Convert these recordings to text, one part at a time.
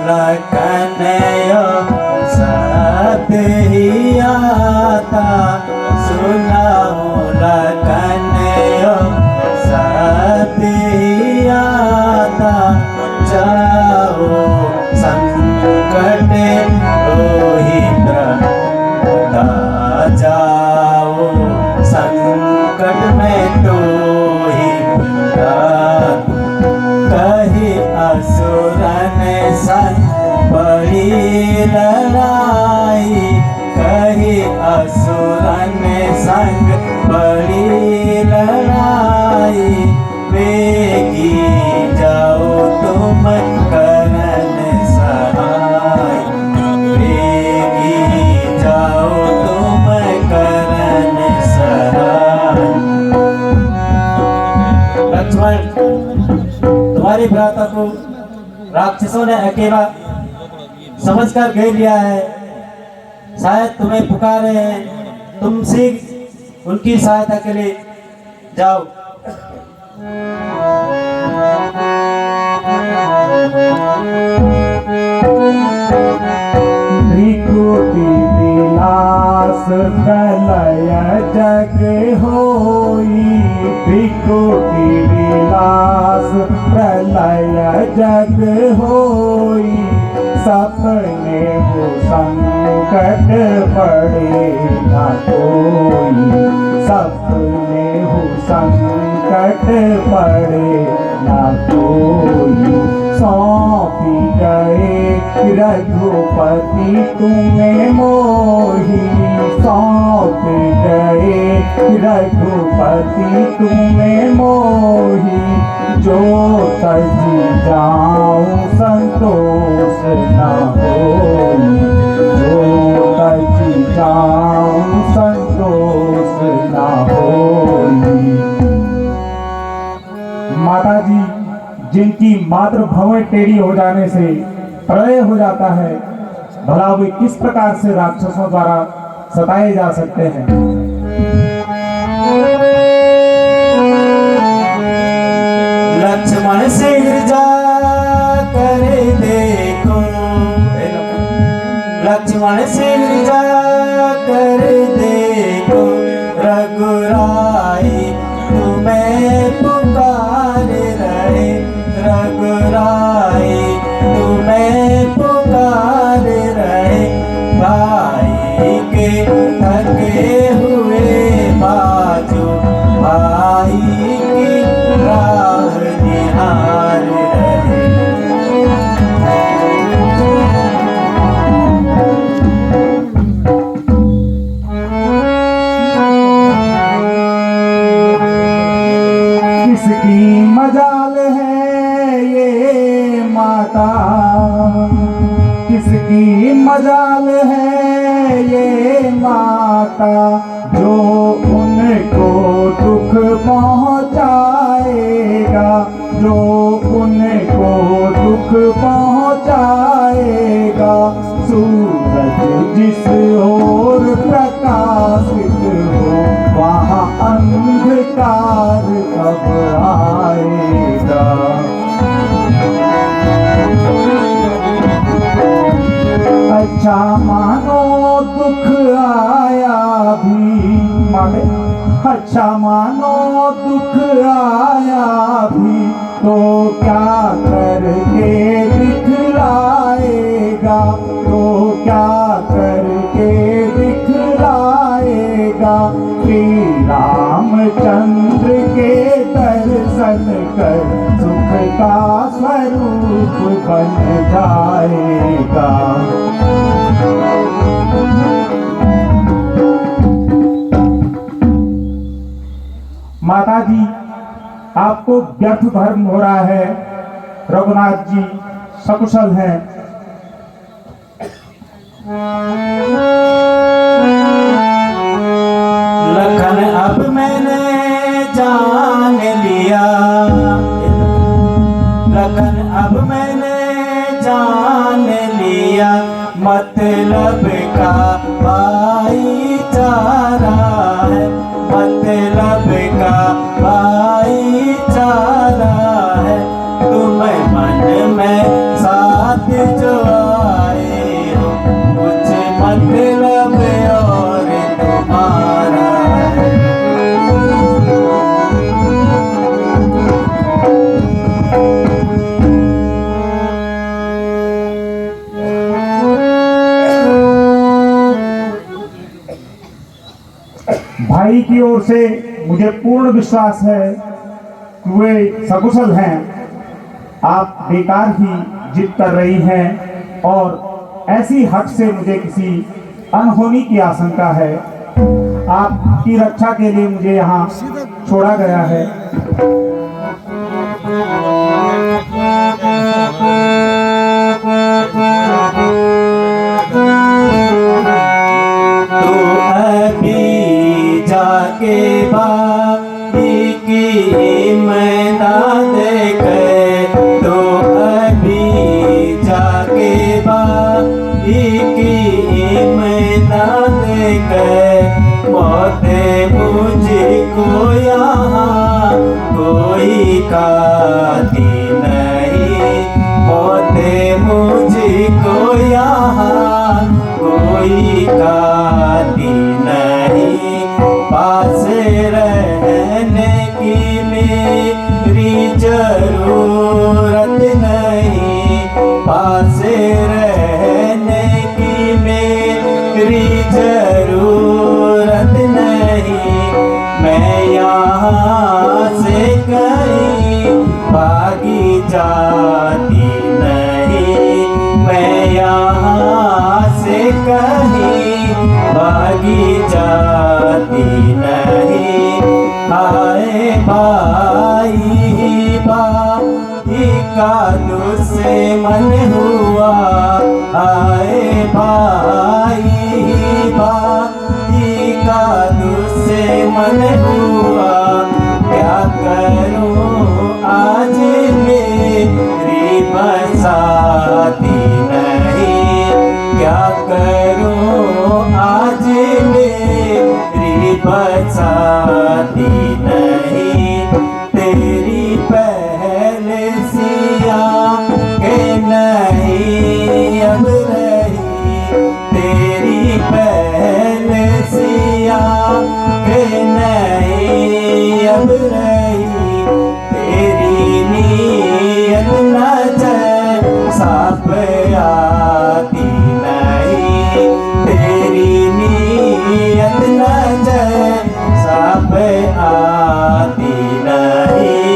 लखनयो साथ ही आता, सुनाओ लखनयो साथ ही आता। जाओ संकट रोहि प्रभुता, जाओ संकट में तो ही कही असुरन संग बड़ी लड़ाई, कही असुरन संग बड़ी लड़ाई। वेगी जाओ तुम करन सहाय, वेगी जाओ तुम करन सहाय। लक्ष्मण, तुम्हारी भ्राता को राक्षसों ने अकेला समझकर घेर लिया है, शायद तुम्हें पुकारे हैं, तुमसे उनकी सहायता के लिए जाओ। त्रिकुटी विलास प्रलय जग होई, त्रिकुटी विलास प्रलय जग होई। सपने हो संकट पड़े न कोई, सपने हो संकट पड़े न कोई। सौंपी गए रघुपति तुम्हें मोही, सौंप गए रघुपति तुम्हें मोही। जो तजी जाऊं संतोष न होई, जो तजी जाऊं संतोष न होई। माता जी जिनकी मातृ भवें टेढ़ी हो जाने से प्रलय हो जाता है, भला वे किस प्रकार से राक्षसों द्वारा सताए जा सकते हैं। लक्ष्मण सिर जा कर देखो, लक्ष्मण सिर जा कर देखो, रघुराई तुम्हें पुकार रहे, रघुराई तुम्हें पुकार रहे। भाई के थके हुए बाजू, भाई की राह निहार रहे। किसकी मजाल है ये माता, किसकी मजाल है ये माता, जो उनको दुख पहुँचाएगा, जो उनको दुख पहुँचाएगा। सूरज जिस ओर प्रकाशित हो, वहाँ अंधकार कब आएगा। अच्छा मानो दुख आया भी, माने अच्छा मानो दुख आया भी, तो क्या करके दिखलाएगा, तो क्या करके दिखलाएगा। श्री रामचंद्र के दर्शन कर सुख का स्वरूप बन जाएगा। माता जी आपको व्यर्थ धर्म हो रहा है, रघुनाथ जी सकुशल हैं। लखन अब मैंने जान लिया, लखन अब मैंने जान लिया, मतलब का भाईचारा है, मतलब का भाईचारा है। तुम मन में सा हरि की ओर से मुझे पूर्ण विश्वास है कि वे सकुशल हैं। आप बेकार ही जिद कर रही हैं और ऐसी हट से मुझे किसी अनहोनी की आशंका है। आपकी रक्षा के लिए मुझे यहाँ छोड़ा गया है। तू अभी जाके बाकी की मैदान देख, तो अभी जाके बाकी की मैदान देख, मौत मुझको यहाँ कोई काती नहीं, मौत मुझको यहाँ कोई काती नहीं, पास रहने की मेरी जरूरत नहीं, पास रहने की मेरी जरूरत नहीं, मैं यहाँ से कहीं भागी जाती नहीं, मैं यहाँ से कहीं भागी जाती नहीं। आए भाई भाई का दुश्मन हुआ, आए भाई भाई का दुश्मन हुआ, क्या करूं आज मेरी बसाती नहीं, क्या करूं आज मेरी बसाती नहीं, तेरी पहले सिया के नहीं अब रही, तेरी पहले सिया के नहीं अब रही, तेरी नीयत नजर साफ आती नहीं, तेरी नीयत नजर साफ आती नहीं,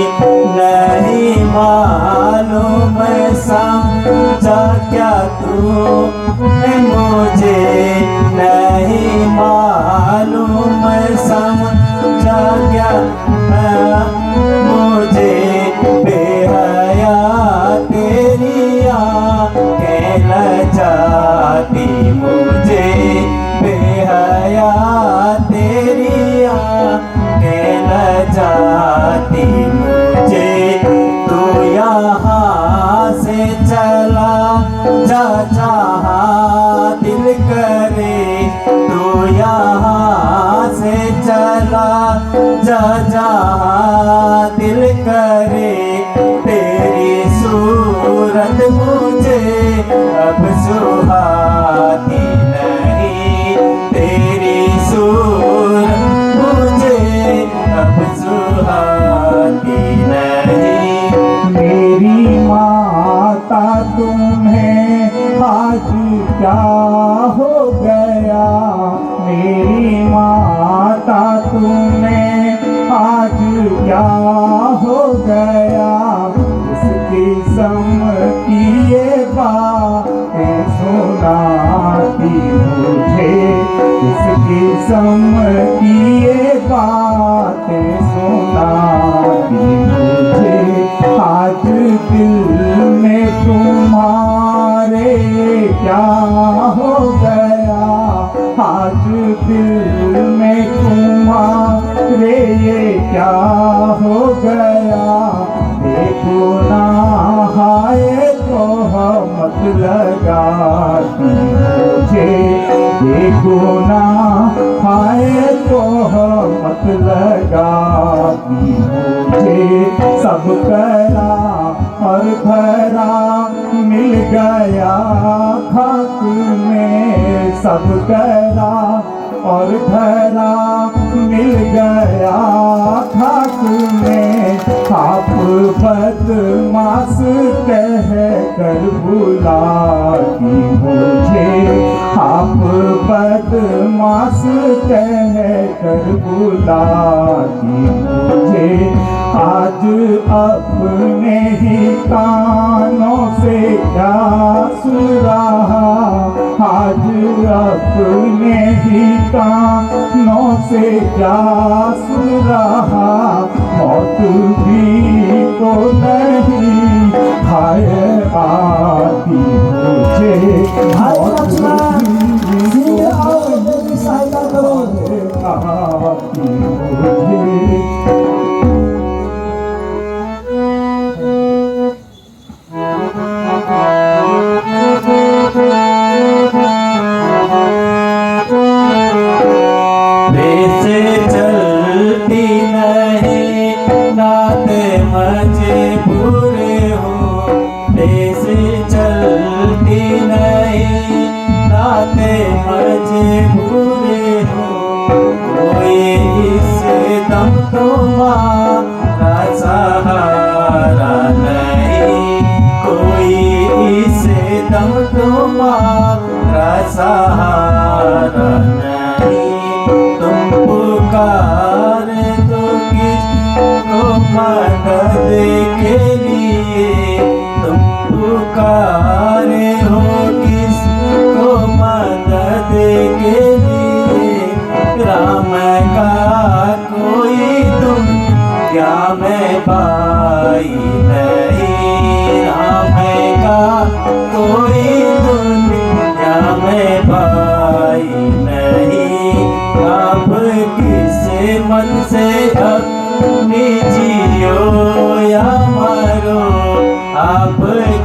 नहीं मालूम समझा क्या तूने मुझे, नहीं मालूम समझा क्या मुझे, बेहया तेरी आँखें लजाती मुझे, बेहया तेरी आँखें लजाती मुझे, तू यहाँ से चला जा जहाँ दिल करे, तू यहाँ से चला जा जहाँ दिल करे, तेरी सूरत मुझे अब सुहाती नहीं, तेरी सूरत मुझे अब सुहाती नहीं। मेरी माता तुम्हें आज क्या हो गया, मेरी माता तुम्हें आज क्या हो गया, इस किस्म की ये बातें सुनाती मुझे, इस किस्म की ये बातें सुनाती मुझे, आज दिल में तुम्हारे क्या हो गया, आज दिल में तुम्हारे ये क्या हो गया, देखो ना हाय तो मत लगाती मुझे, देखो ना हाय तो मत लगाती मुझे, सब करा और भरा मिल गया खाक में, सब करा और भरा मिल गया खाक में, आप बदमाश कह कर बुलाती मुझे, आप बदमाश कह कर बुलाती मुझे, आज अपने ही कानों से क्या सुन रहा, आज अपने ही कानों से क्या सुन रहा। मौत भी तो नहीं हाय आती मुझे, भाई मौत लक्ष्मण भी सिंह आओ मेरी सहायता करो। आती मुझे। वैसे चलती नहीं नाते मजबूर हो, वैसे चलती नहीं नाते मजबूर हो। कोई इस दम तुम्हारा सहारा नहीं, कोई इस दम तुम्हारा सहारा नहीं। तुम पुकारे तो किसको मदद के लिए, तुम पुकारे हो किसको मदद के लिए। राम का कोई तुम क्या में भाई नहीं, राम का कोई दुनिया में भाई नहीं। आप किस्मत से अपनी जियो या मरो, आप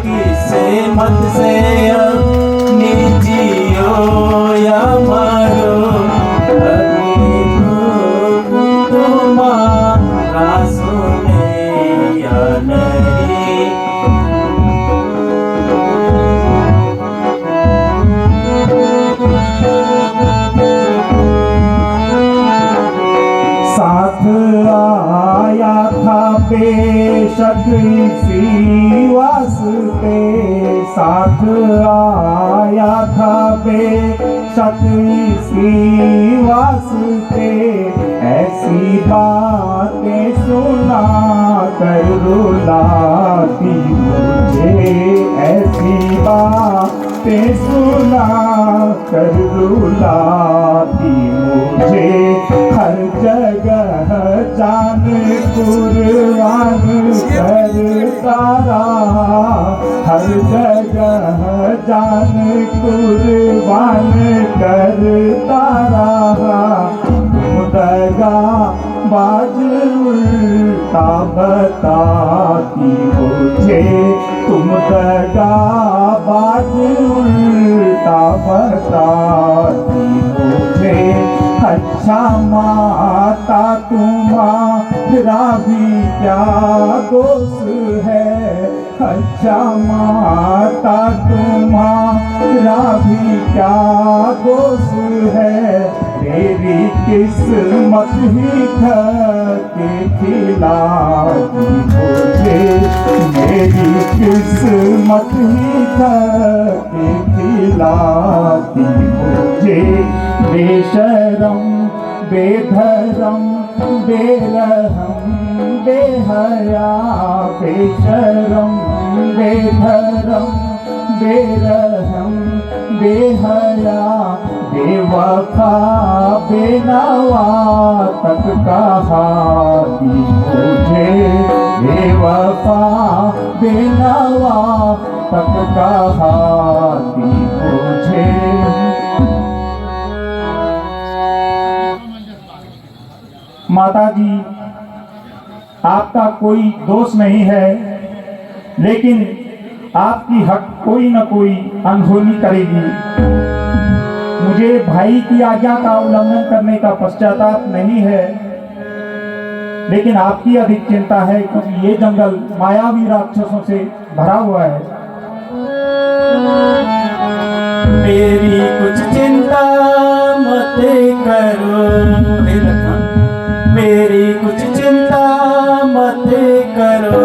किस्मत से अपनी जियो या मरो। अभी दुख तुम्हारा सुने या नहीं। साथ आया था बेशक इसी वास्ते, साथ आया था बेशक इसी वास्ते। ऐसी बातें सुना कर रुलाती मुझे, ऐसी बातें सुना कर रुलाती मुझे। हर जगह जान कुर्बान करता रहा, हर जगह जान कुर्बान करता रहा। तुम दगा बाज उल्टा बताती मुझे, तुम दगा बाज उल्टा बताती मुझे। अच्छा माता तुम्हारा भी क्या दोष है, अच्छा माता तुम्हारा भी क्या दोष है। मेरी किस्मत ही के खिलाती मुझे, मेरी किस्मत ही के खिलाती मुझे। बेशरम बेधर्म बेरहम बेहया, बेशरम बेधर्म बेरहम बेहया। बेवफा बेनवा तक कहाती मुझे, बेवफा बेनवा तक कहाती मुझे। माता जी, आपका कोई दोष नहीं है, लेकिन आपकी हक कोई न कोई अनहोनी करेगी। मुझे भाई की आज्ञा का उल्लंघन करने का पश्चाताप नहीं है, लेकिन आपकी अधिक चिंता है क्योंकि ये जंगल मायावी राक्षसों से भरा हुआ है। मेरी कुछ चिंता मत करो हे लक्ष्मण, मेरी कुछ चिंता मत करो।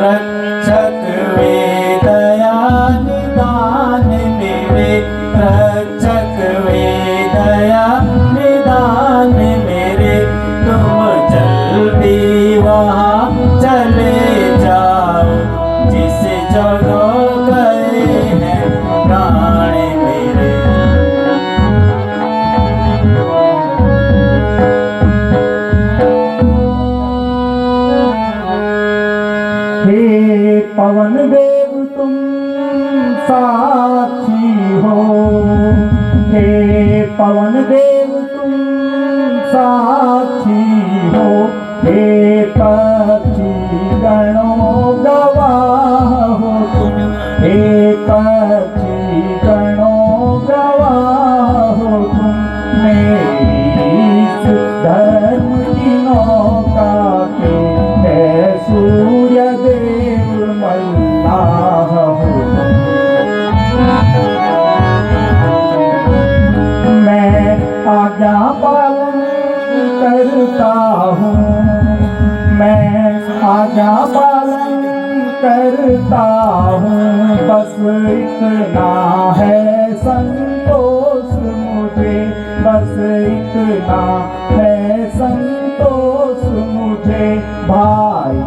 रक्षक वे दया निदान मेरे, रक्षक साक्षी हो। हे पवन देव तुम साक्षी हो, हे पक्षी गणों गवाह हो तुम, हे पक्षी गणों गवाह हो तुम। मेरी इस धर्म की नौका के है सूर्य देव मल्लाह हो तुम। मैं आज्ञा पालन करता हूँ, मैं आज्ञा पालन करता हूँ, बस इतना है संतोष मुझे, बस इतना है संतोष मुझे। भाई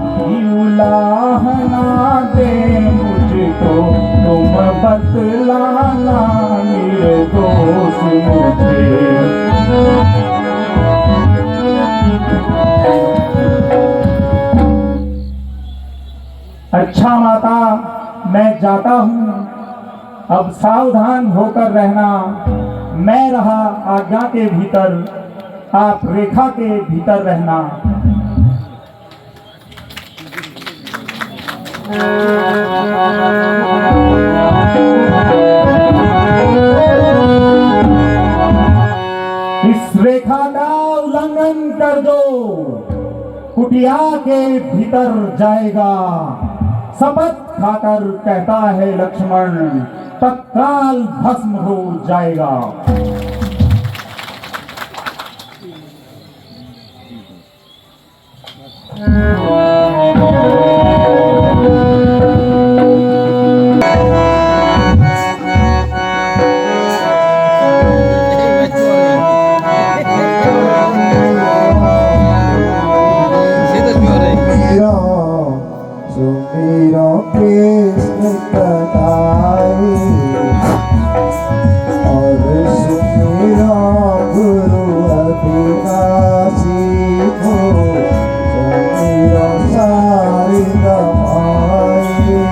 उलाहना दे मुझको, तुम बतलाना निर्दोष मुझे। अच्छा माता, मैं जाता हूँ, अब सावधान होकर रहना। मैं रहा आज्ञा के भीतर, आप रेखा के भीतर रहना। इस रेखा का उल्लंघन कर दो, कुटिया के भीतर जाएगा। शपथ खाकर कहता है लक्ष्मण, तत्काल भस्म हो जाएगा। सुमेरा कृष्ण कटाई और सुमेरा गुरु अविनाशी को, सुमेरा सारी दमाई।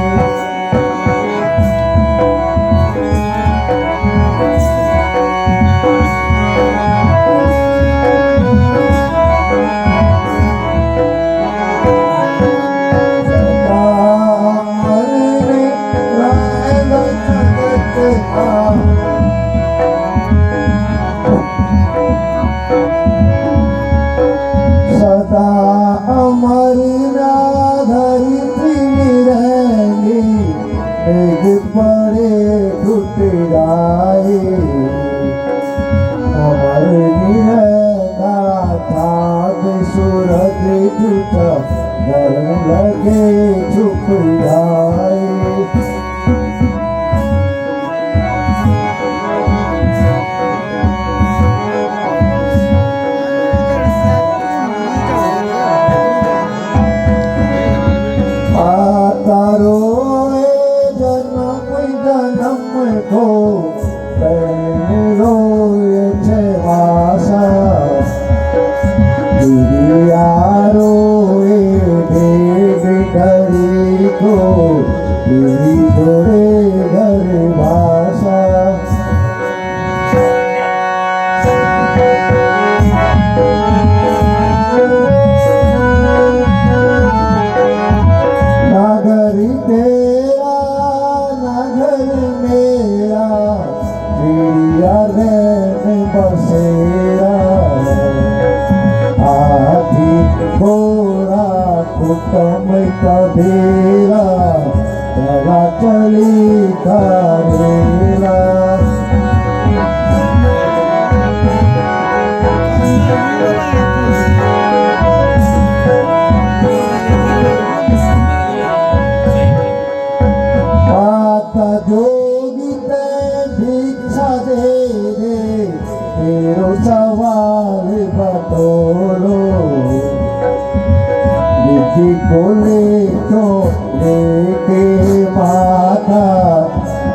सदा अमर धरती में रहेंगे, मेघ पड़े टूट जाए। अमर निरना चाँद सूरज टूटा, डर लगे छुप जाए। रोए जन्म को रोए छवासा, दुनिया रोए देव डरी को, छोड़े घर भाषा। तेरा ना घर मेरा, चिड़िया रहने बसेरा। आधी घोड़ा कुटुम कबीरा, चला चली करेला। जोगी ते भिक्षा दे दे, तेरो सवाल बतोलो। निधि को ले तो लेके माता,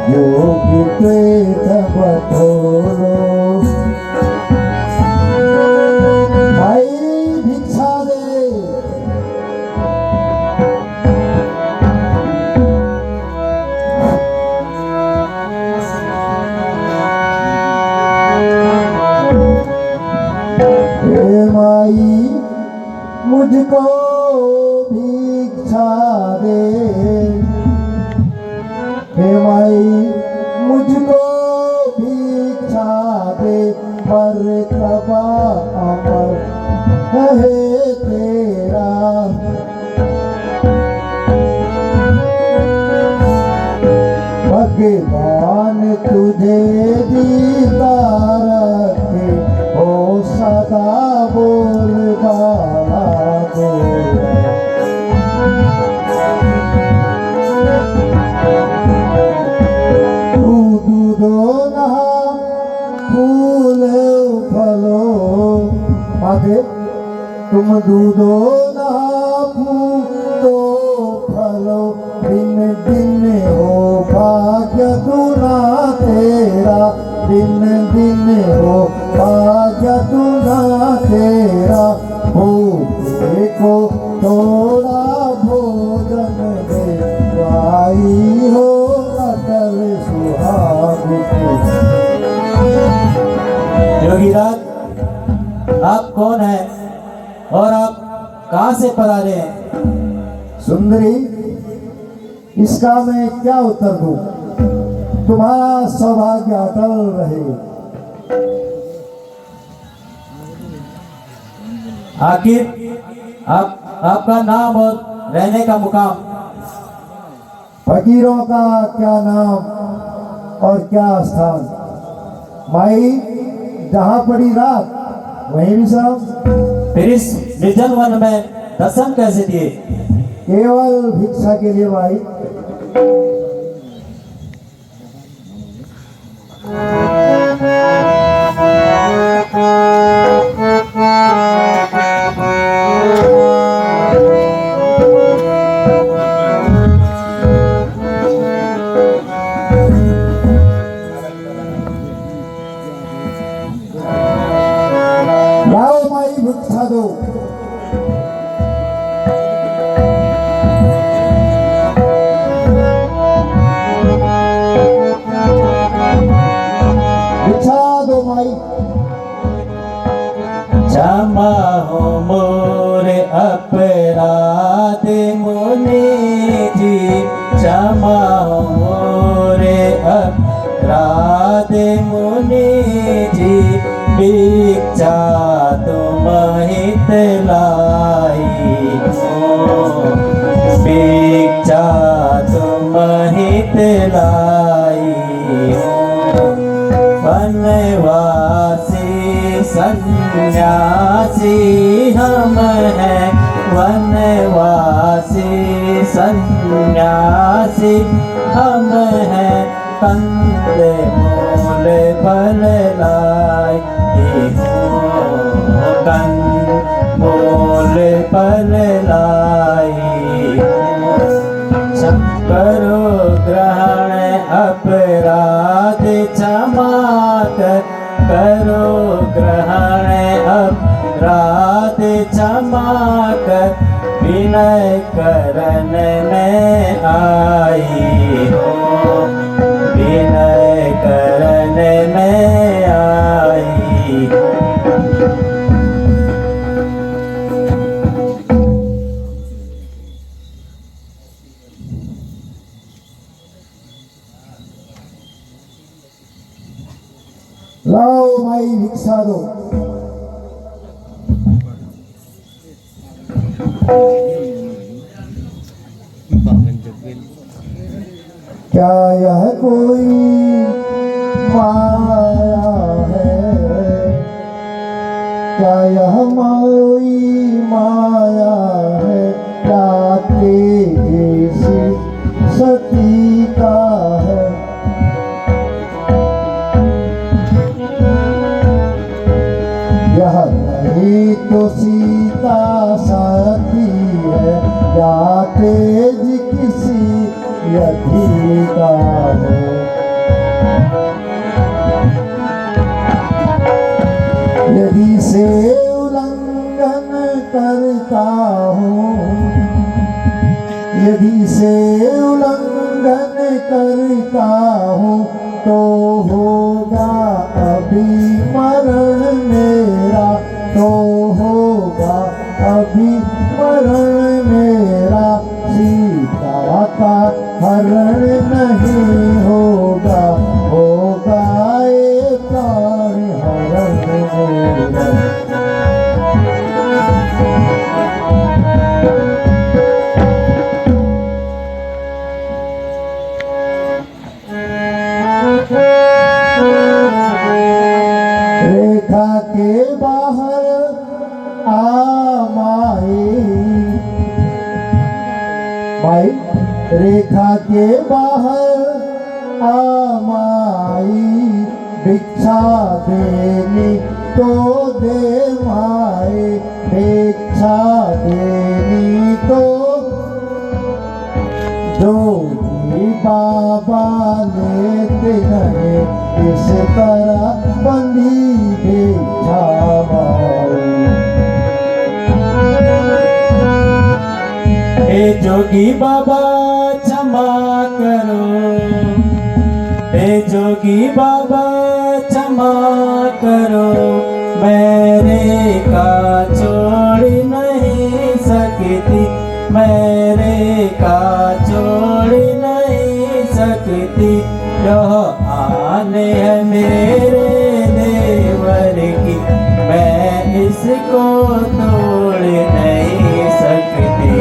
योगी त्वेत बतोलो। भाई भिक्षा दे। मुझको भिक्षा दे, हे माई मुझको भिक्षा दे, मर्तबा अमर है तेरा। भगवान तुझे जीता रखे, हो सदा बोल बाला दे। दूधो नहा फूल फलो, आगे तुम दूधो नहा फूलो फलो, दिन दिन हो भाग्य दुना तेरा, दिन दिन हो भाग्य दुना तेरा। भूखे को थोड़ा भोजन दे, भाई हो अटल सुहाग को। योगीराज, आप कौन है और आप कहाँ से पधारे हैं? सुंदरी, इसका मैं क्या उत्तर दूं? तुम्हारा सौभाग्य अटल रहे। आखिर आपका नाम और रहने का मुकाम? फकीरों का क्या नाम और क्या स्थान। माई जहाँ पड़ी रात वहीं विश्राम। फिर इस निर्जन वन में दर्शन कैसे दिए? केवल भिक्षा के लिए माई। लाओ माई भिक्षा दो। भिक्षा दो माई। क्षमा हो मोरे अपराध मुनि जी, क्षमा हो मोरे अपराध मुनि जी, भिक्षा तुम हित लाई हो, भिक्षा तुम हित लाई हो। वनवासी सन्यासी हम हैं, वनवासी सन्यासी हम हैं, कंद मूल फल लाई हो, कंद मूल फल लाई हो। करो ग्रहण अपराध क्षमा कर, करो ग्रहण अपराध क्षमा कर, विनय करन में आई हो, विनय करन में आई हो। लाओ माई भिक्षा दो। क्या यह कोई माया है, क्या यह कोई माया है, क्या तेज सती का है। यह नहीं तो सीता सती है, या तेज किसी यति का है। यदि से उल्लंघन करता हूँ, यदि से उल्लंघन करता हूँ, तो होगा अभी मरण मेरा, तो होगा अभी रेखा के बाहर आमाई भिक्षा देनी तो दे माए भिक्षा देनी तो जोगी बाबा लेते नहीं इस तरह बंदी भिक्षा माई। हे जोगी बाबा क्षमा करो, हे जोगी बाबा क्षमा करो, मेरे का छोड़ नहीं सकती, मेरे का छोड़ नहीं सकती, यह आने है मेरे देवर की, मैं इसको तोड़ नहीं सकती।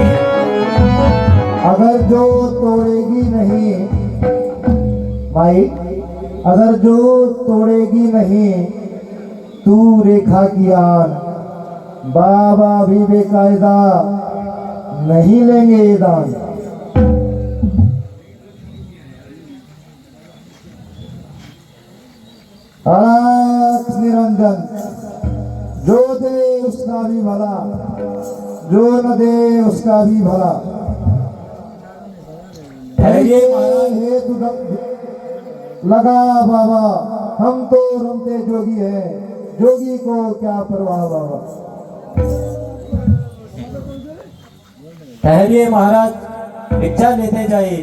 अगर जो तोड़ेगी नहीं भाई, अगर जो तोड़ेगी नहीं तू रेखा की आन, बाबा भी बेकायदा नहीं लेंगे ये दान। अलख निरंजन, जो दे उसका भी भला, जो न दे उसका भी भला। ये महाराज हे तू लगा बाबा, हम तो रमते जोगी है, जोगी को क्या परवाह बाबा। ठहरिए महाराज, भिक्षा लेते जाइए।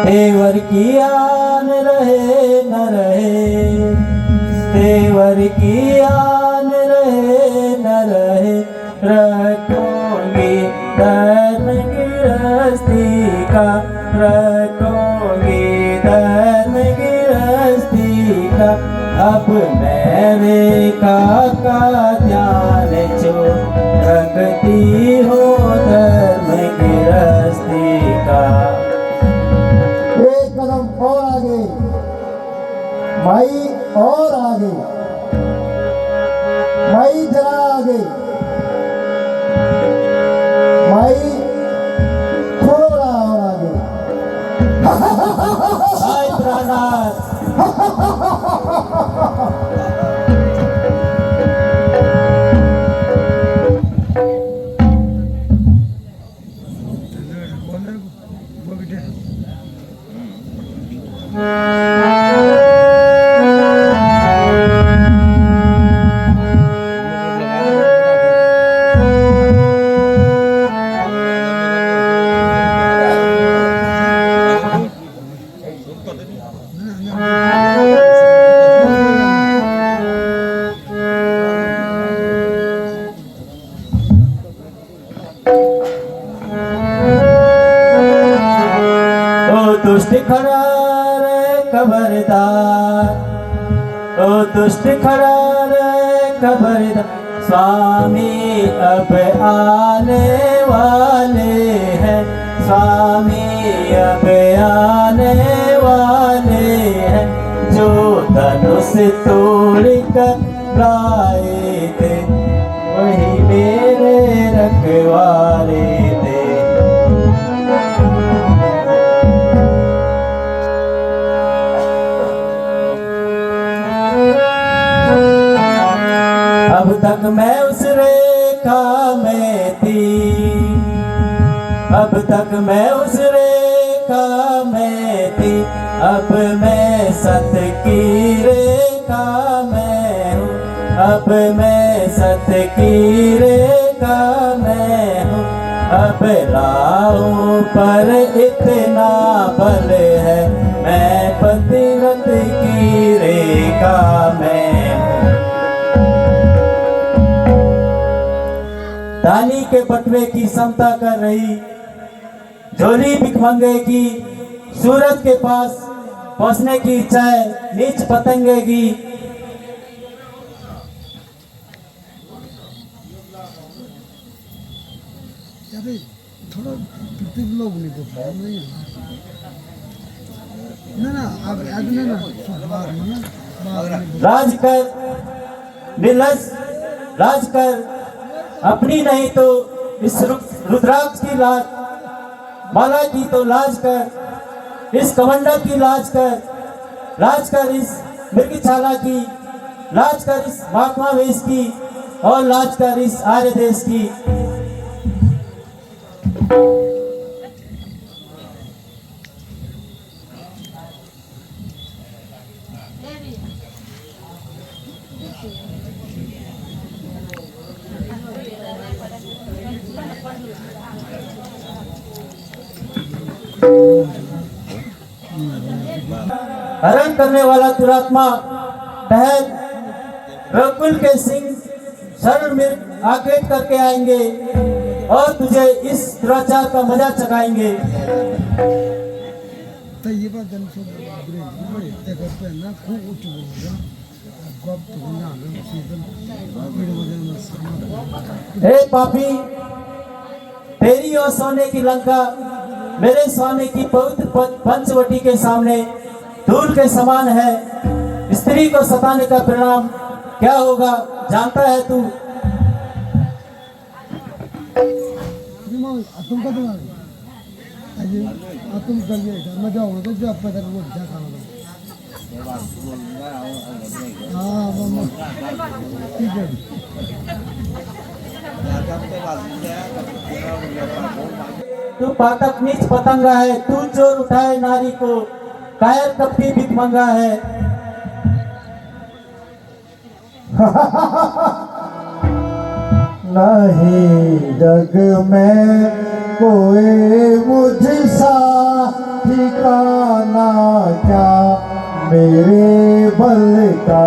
देवर की आन रहे न रहे, देवर की आन रहे न रहे, रखोगे धर्म गृहस्थी का, रखोगे धर्म गृहस्थी का, अब मेरे का ध्यान छोड़ रखती हो धर्म गृहस्थी का। एक कदम और आगे माई, और आगे माई, जरा आगे माई, थोड़ा और आगे। हाय प्राणनाथ, दुष्ट खड़ा रे खबरदार, ओ दुष्ट खड़ा रे खबरदार, स्वामी अब आने वाले हैं, स्वामी अब आने वाले हैं, जो धनुष तोड़ कर लाए थे वही मेरे रखवाले थे। अब तक मैं उस रेखा में थी, अब तक मैं उस रेखा में थी, अब मैं सत की रेखा में हूँ, अब मैं सत की रेखा में हूँ, अब राहों पर इतना बल है, मैं पतिव्रत की रेखा में हूँ। दानी के बटवे की समता कर रही, झोली भिखमंगे की, सूरज के पास पहुंचने की इच्छा है नीच पतंगे की। थोड़ा लोग नहीं नहीं ना अब ना राज कर निलस, राज कर अपनी नहीं तो इस रुद्राक्ष की लाज, माला की तो लाज कर, इस कमंडल की लाज कर इस मृगशाला की, लाज कर इस महात्मा वेश की, और लाज कर इस आर्य देश की। हरण करने वाला दुरात्मा टहल रघुकुल के सिंह शरण में आकेट करके आएंगे और तुझे इस दुराचार का मजा चखाएंगे। तो ये बात जन से बड़े एक पे ना खूब उच्च बोल गप तो ना सीजन मेरे वजह में समा। हे पापी, तेरी और सोने की लंका मेरे स्वामी की पवित्र पंचवटी के सामने धूल के समान है। स्त्री को सताने का परिणाम क्या होगा जानता है तू? तुम का दिमाग अजय तुम कर लिए मजा हो तो जो आप पता वो क्या खाना हाँ मम्मा ठीक है। तू पातक नीच पतंगा है, तू चोर उठाए नारी को, कायर कपटी भिखमंगा है। नहीं जग में कोई मुझसा ठिकाना क्या मेरे बल का।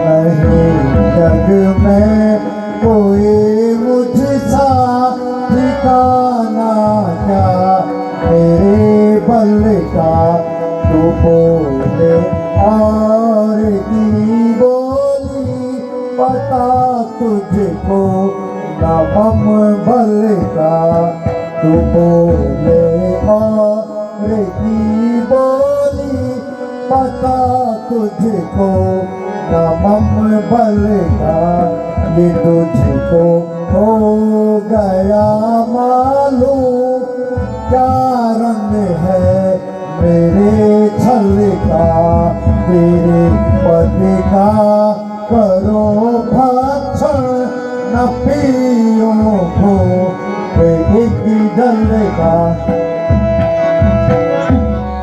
नहीं जग में कोई मुझसा ठिकाना क्या मेरे बल का। तू बोले और की बोली पता तुझको ना हम बल का। तू बोले और की बोली पता तुझको ना हम बल का। ये तुझको हो गया मालूम क्या रंग है मेरे छल का। तेरे पद का करो भक्षण न पियो को एक जल का।